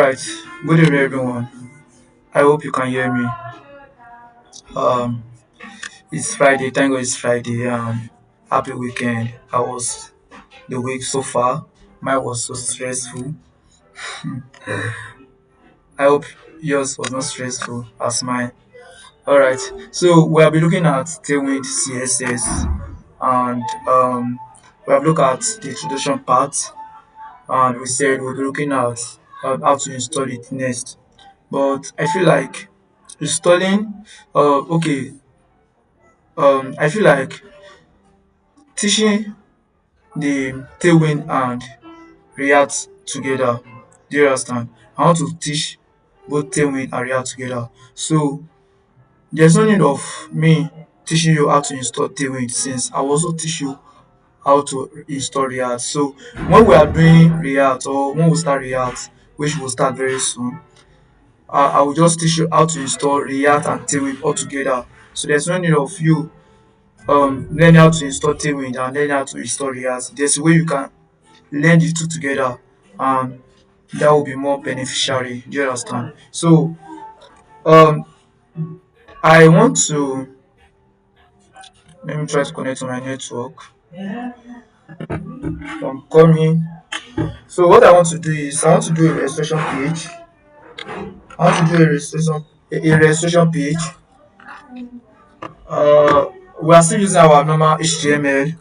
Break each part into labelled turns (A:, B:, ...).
A: Alright, good evening everyone. I hope you can hear me. Um it's Friday, thank God it's Friday. Happy weekend. How was the week so far? Mine was so stressful. I hope yours was not stressful as mine. Alright, so we'll be looking at Tailwind CSS and we have looked at the introduction part and we said we'll be looking at how to install it next. But I feel like installing okay I feel like teaching the Tailwind and React together. Do you understand? I want to teach both Tailwind and React together. So there's no need of me teaching you how to install Tailwind since I will also teach you how to install React. So when we are doing React or when we start React, which will start very soon, I will just teach you how to install React and Tailwind all together. So there's no need of you learn how to install Tailwind and learn how to install React. There's a way you can learn the two together and that will be more beneficial. Do you understand? So um I want to let me try to connect to my network. I'm coming. So what I want to do is I want to do a registration page. I want to do a registration page. Uh we are still using our normal HTML.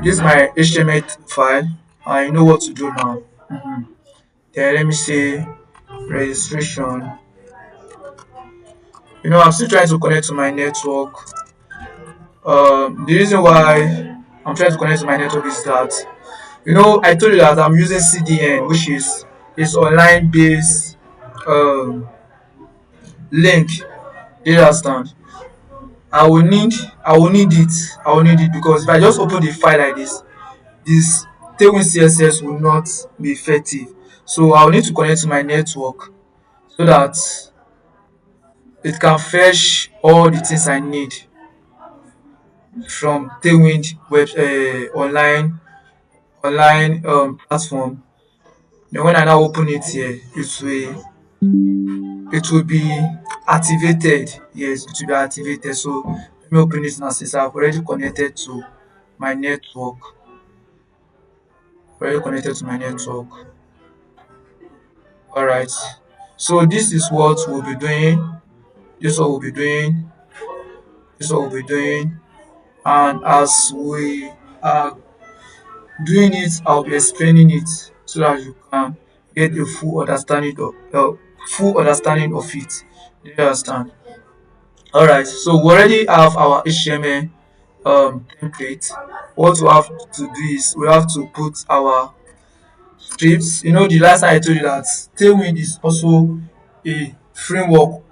A: This is my HTML file. I know what to do now. Then let me say registration. I'm still trying to connect to my network. The reason why I'm trying to connect to my network is that I told you that I'm using CDN, which is online based um, link. Do you understand? I will need I will need it. I will need it because if I just open the file like this Tailwind CSS will not be effective. So I will need to connect to my network so that it can fetch all the things I need from Tailwind web online platform. Then when I now open it here, it will be activated. Yes, it will be activated. So let me open it now since I've already connected to my network. Already connected to my network. Alright. So this is what we'll be doing. This is what we'll be doing. This is what we'll be doing. And as we are doing it, I'll be explaining it so that you can get a full understanding of it. Do you understand? All right. So we already have our HTML template. What we have to do is we have to put our scripts. The last time I told you that Tailwind is also a framework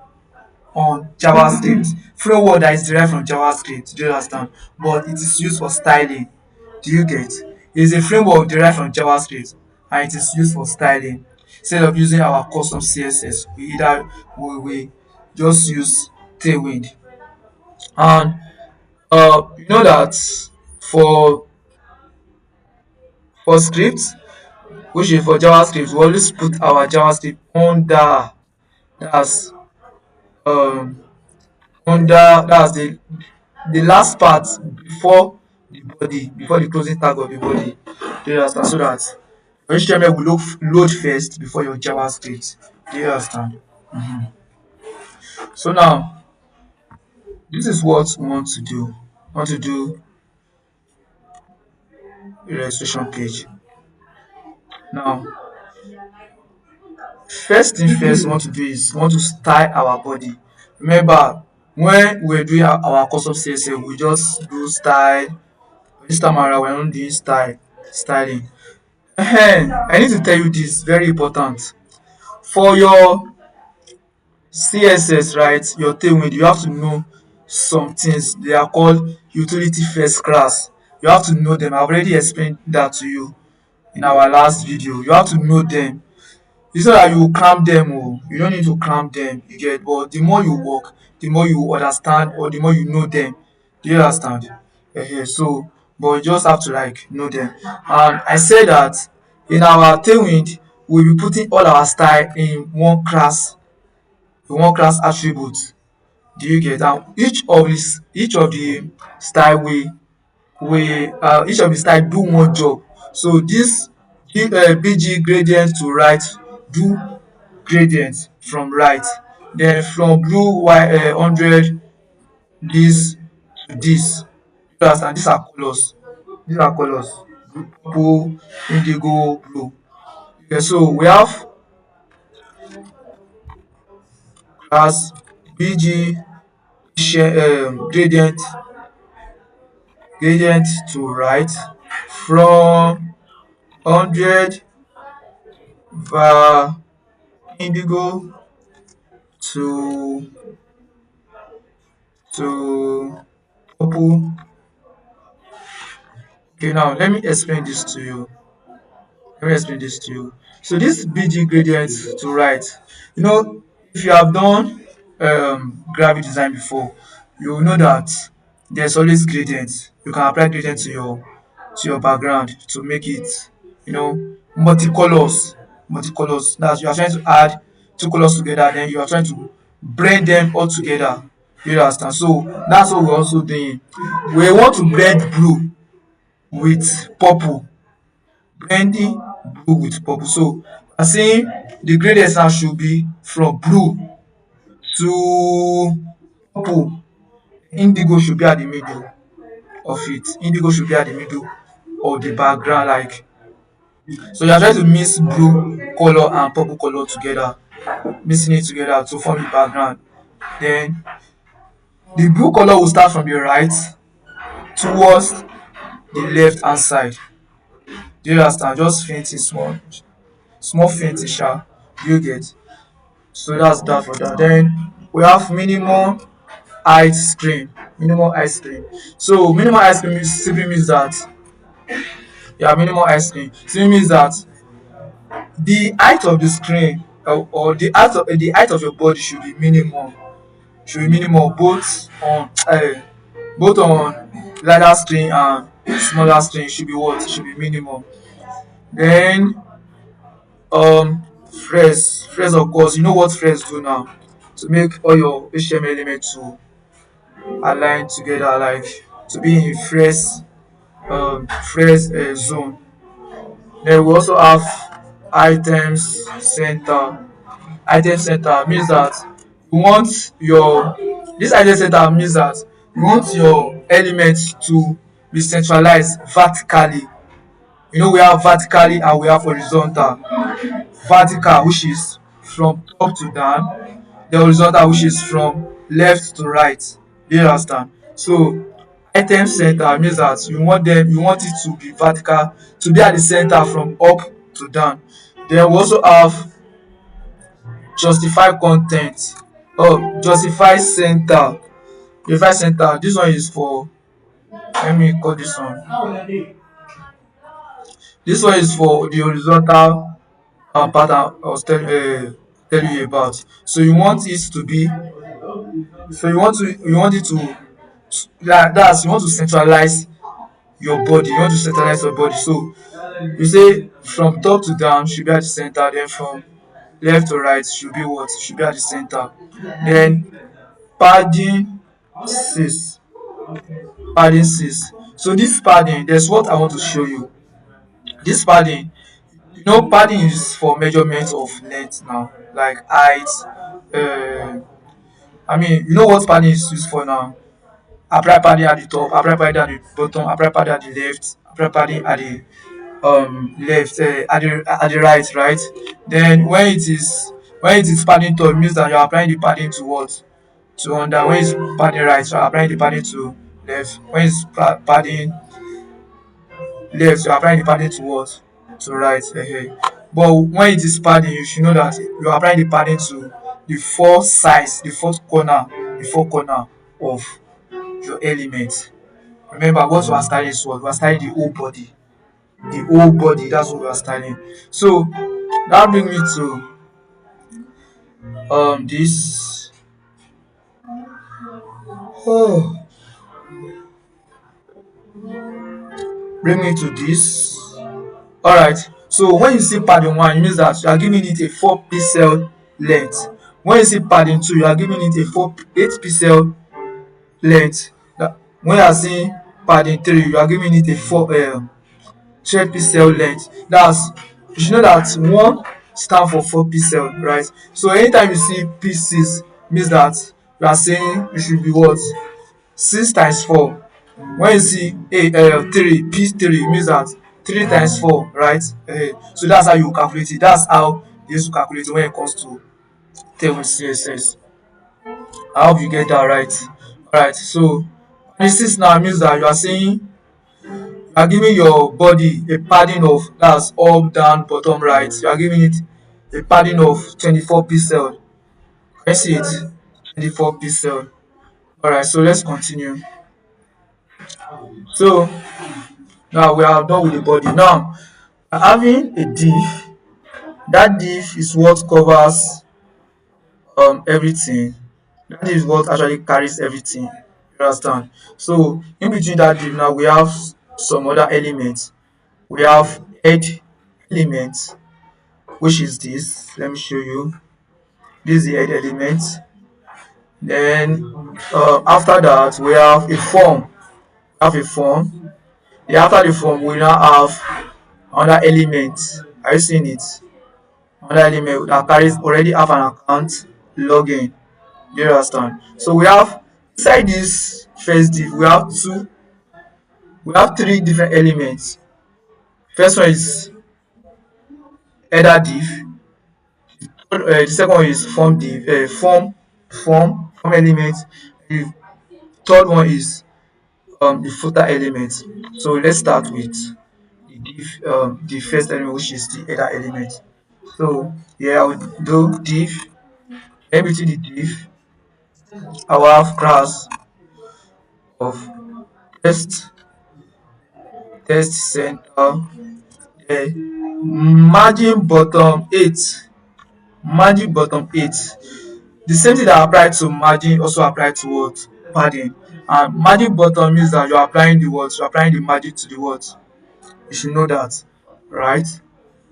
A: on JavaScript. Framework that is derived from JavaScript. Do you understand? But it is used for styling. Do you get? It is a framework derived from JavaScript and it is used for styling. Instead of using our custom CSS, we just use Tailwind. And you know that for scripts, which is for JavaScript, we always put our JavaScript that's um that's the last part before before the closing tag of the body. Do you understand? So that your HTML will load first before your JavaScript. Do you understand? So now this is what we want to do. We want to do a registration page. Now, first thing first we want to do is we want to style our body. Remember, when we're doing our custom CSS, we just do style. This time around, we're not doing styling. I need to tell you this, very important. For your CSS, right, your Tailwind, you have to know some things. They are called utility first class. You have to know them. I've already explained that to you in our last video. You have to know them. It's not that you cram them. Oh, you don't need to cram them. You get, but the more you work, the more you understand, or the more you know them. Do you understand? So, but you just have to like know them. And I said that in our Tailwind, we'll be putting all our style in one class attribute. Do you get that? Each of the style each of the style do one job. So this bg gradient to right do gradient from right, then from blue 100 this to this. You understand? These are colors. These are colors. Purple, indigo, blue. Okay, so we have class bg gradient to right from 100 indigo to purple. Okay, now let me explain this to you. So this bg gradient to right, you know, if you have done graphic design before, you will know that there's always gradient. You can apply gradient to your background to make it, you know, multicolors. Multicolors. That's you are trying to add two colors together, then you are trying to blend them all together. You understand? So that's what we're also doing. We want to blend blue with purple. Blending blue with purple. So I'm saying the gradient now should be from blue to purple. Indigo should be at the middle of it. Indigo should be at the middle of the background. Like, so you are trying to mix blue color and purple color together, mixing it together to form the background. Then the blue color will start from the right towards the left hand side. Do you understand? Just fainting small fainting sha. Do you get? So that's that for that. Then we have ice cream. Minimum ice cream. So minimum ice cream simply means that, yeah, minimum ice cream simply means that the height of the screen, or the height of your body should be minimum. Should be minimum both on larger screen and smaller screen should be what? Should be minimum. Then fresh of course, you know what fresh do now to make all your HTML elements to align together, like to be in fresh zone. Then we also have items center. Item center means that you want your this item center means that you want your elements to be centralized vertically. You know, we have vertically and we have horizontal. Vertical, which is from top to down, the horizontal, which is from left to right. Do you understand? So item center means that you want it to be vertical, to be at the center from up to down. Then we also have justify content. Oh, justify center. Justify center. This one is for, let me call this one. This one is for the horizontal pattern I was telling you about. So you want it to be, you want it to, like that's, you want to centralize your body. You want to centralize your body. So you say from top to down should be at the center, then from left to right should be what? Should be at the center. Then padding 6. Padding 6. So this padding, there's what I want to show you. This padding, you know, padding is for measurement of length now, like height. Uh, I mean, you know what padding is used for now? Apply padding at the top, apply padding at the bottom, apply padding at the left, apply padding at the left, at the right, right. Then when it is padding top, it means that you are applying the padding to what? To under. When it's padding right, you are applying the padding to left. When it's padding left, you are applying the padding to what? To right. But when it is padding, you should know that you are applying the padding to the four sides, the four corner of your element. Remember what we are styling is what? We are styling the whole body. The whole body, that's what we are styling. So that brings me to this oh bring me to this. Alright. So when you see padding 1, it means that you are giving it a 4 pixel length. When you see padding 2, you are giving it a 8 pixel length. When you are seeing padding 3, you are giving it a 12 pixel length. That's, you should know that 1 stand for 4 pixel, right? So anytime you see p6, means that you are saying it should be what? 6 times 4. When you see a 3 p3, means that 3 times 4, right? So that's how you calculate it. That's how they used to calculate it when it comes to Tailwind CSS. I hope you get that right. Alright, so this now means that you are saying you are giving your body a padding of, that's up, down, bottom, right. You are giving it a padding of 24 pixel. Can you see it? 24 pixel. Alright, so let's continue. So now we are done with the body. Now having a div, that div is what covers everything. That div is what actually carries everything. You understand? So in between that div now we have some other elements. We have head element, which is this. Let me show you. This is the head element. Then after that we have a form. Have a form. Then after the form we now have another element. Are you seeing it? Another element that carries already have an account login. Do you understand? So we have inside this first div we have three different elements. First one is header div. The second one is form div, form element. The third one is the footer element. So let's start with the div, the first element, which is the header element. So yeah, I will do div. In between the div, I will have class of test center. Margin bottom 8. Margin bottom 8. The same thing that apply to margin also apply to what? Padding. And margin bottom means that you are applying the what? You are applying the margin to the what? You should know that, right?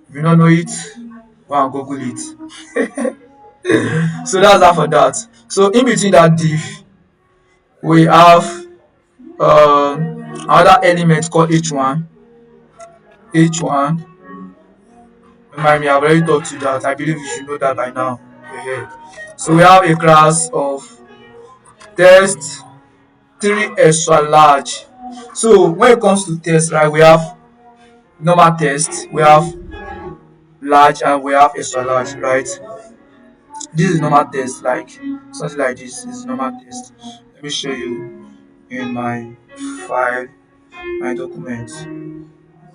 A: If you don't know it, go and Google it. So that's that for that. So in between that div, we have another element called h1. H1, remind me, I've already taught you that. I believe you should know that by now. So we have a class of test 3 extra large. So when it comes to test, right, we have normal test, we have large, and we have extra large, right? This is normal test, like something like this is normal test. Let me show you in my file, my document.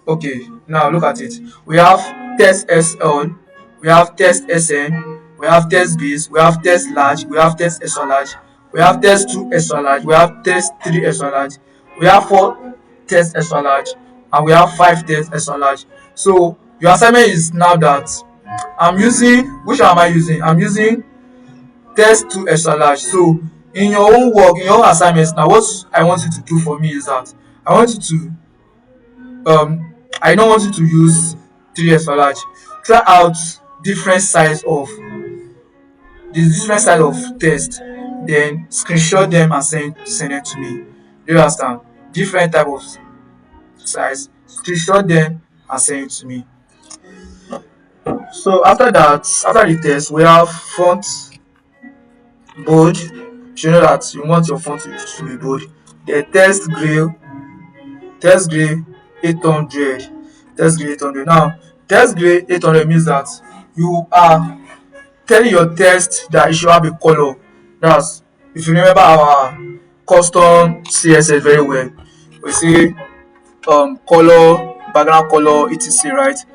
A: Okay, now look at it. We have test SL, we have test SN, we have test base, we have test large, we have test extra large, we have test 2 extra large, we have test 3 extra large, we have 4 test extra large, and we have 5 test extra large. So your assignment is now that I'm using, which one am I using? I'm using test 2 extra large. So in your own work, in your own assignments, now what I want you to do for me is that I want you to I don't want you to use 3s for large. Try out different size of test, then screenshot them and send them to me. Do you understand? Different type of size, screenshot them and send it to me. So after that, after the test, we have font bold. You know that you want your font to be bold. The test gray 800, test gray 800. Now test gray 800 means that you are telling your test that it should have a color. That's, if you remember our custom CSS very well, we say color, background color, etc, right?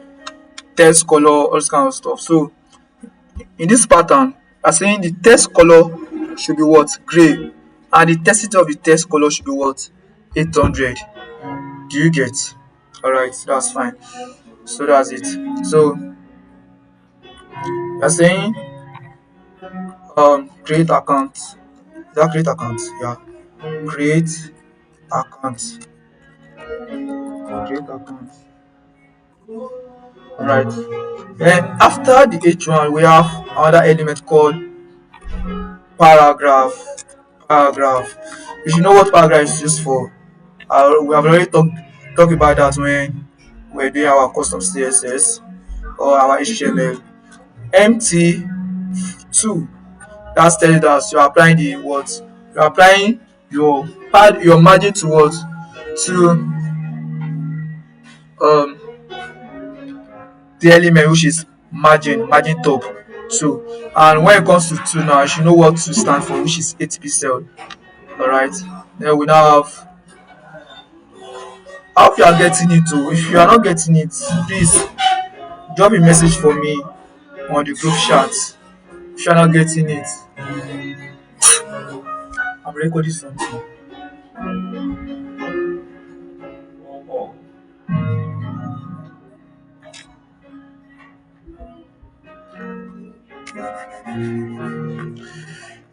A: Text color, all this kind of stuff. So in this pattern, I'm saying the text color should be what? Gray, and the intensity of the text color should be what? 800. Do you get? All right, that's fine. So that's it. So you're saying create account. Is that create account? Yeah. Create account. Create account. Alright. Then after the H1, we have another element called paragraph. Paragraph. You should know what paragraph is used for. We have already talked about that when we're doing our custom CSS or our HTML. Empty two. That's telling us you're applying the what? You're applying your margin to what? To um the element which is margin top two. And when it comes to two now, you should know what to stand for, which is 8 pixel. Alright. Then we now have, I hope you are getting it too. If you are not getting it, please drop a message for me on the group chat. If you are not getting it, I'm recording something.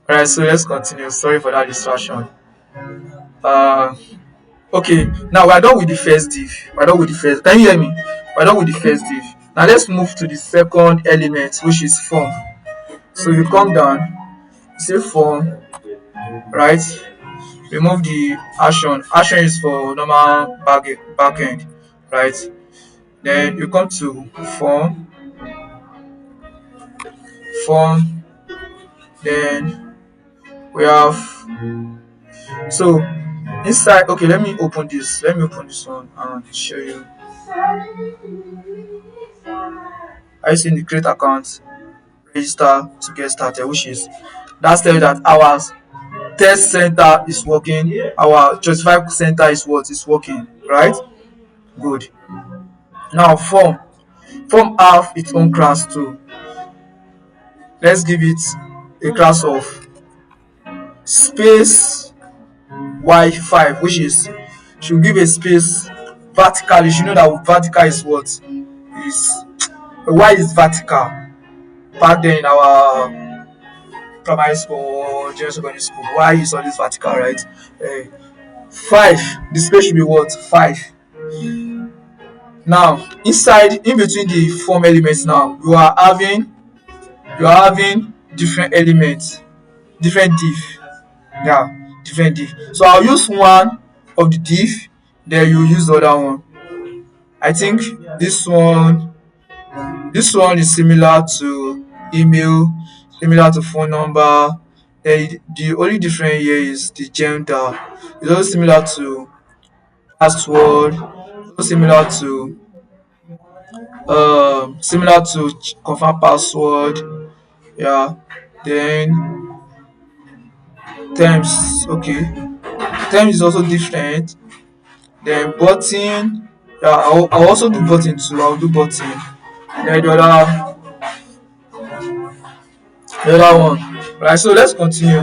A: Alright, so let's continue. Sorry for that distraction. Uh okay, now we're done with the first div. We're done with the first. Can you hear me? We're done with the first div. Now let's move to the second element, which is form. So you come down, you say form, right? Remove the action. Action is for normal back end, right? Then you come to form, form. Then we have, so inside. Okay, let me open this. Let me open this one and show you. I see in the create account, register to get started, which is that's telling you that our test center is working, our 25 center is what is working, right? Good. Now form have its own class too. Let's give it a class of space y5, which is should give a space vertical. You should know that vertical is what is y is vertical. Back then in our primary school or junior secondary school, y is always vertical, right? 5, the space should be what? 5. Now inside, in between the form elements, now you are having different elements, different div. Yeah, different div. So I'll use one of the div, then you use the other one. I think this one is similar to email, similar to phone number. The only difference here is the gender. It's also similar to password, also similar to confirm password. Yeah. Then terms, okay. Terms is also different. Then button, yeah, I'll also do button too. I'll do button. Then the other one. Right, so let's continue.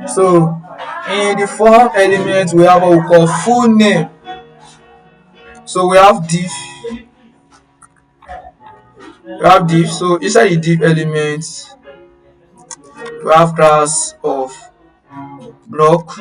A: So in the form element, we have what we call full name. So we have div. So inside the div element, we have class of block.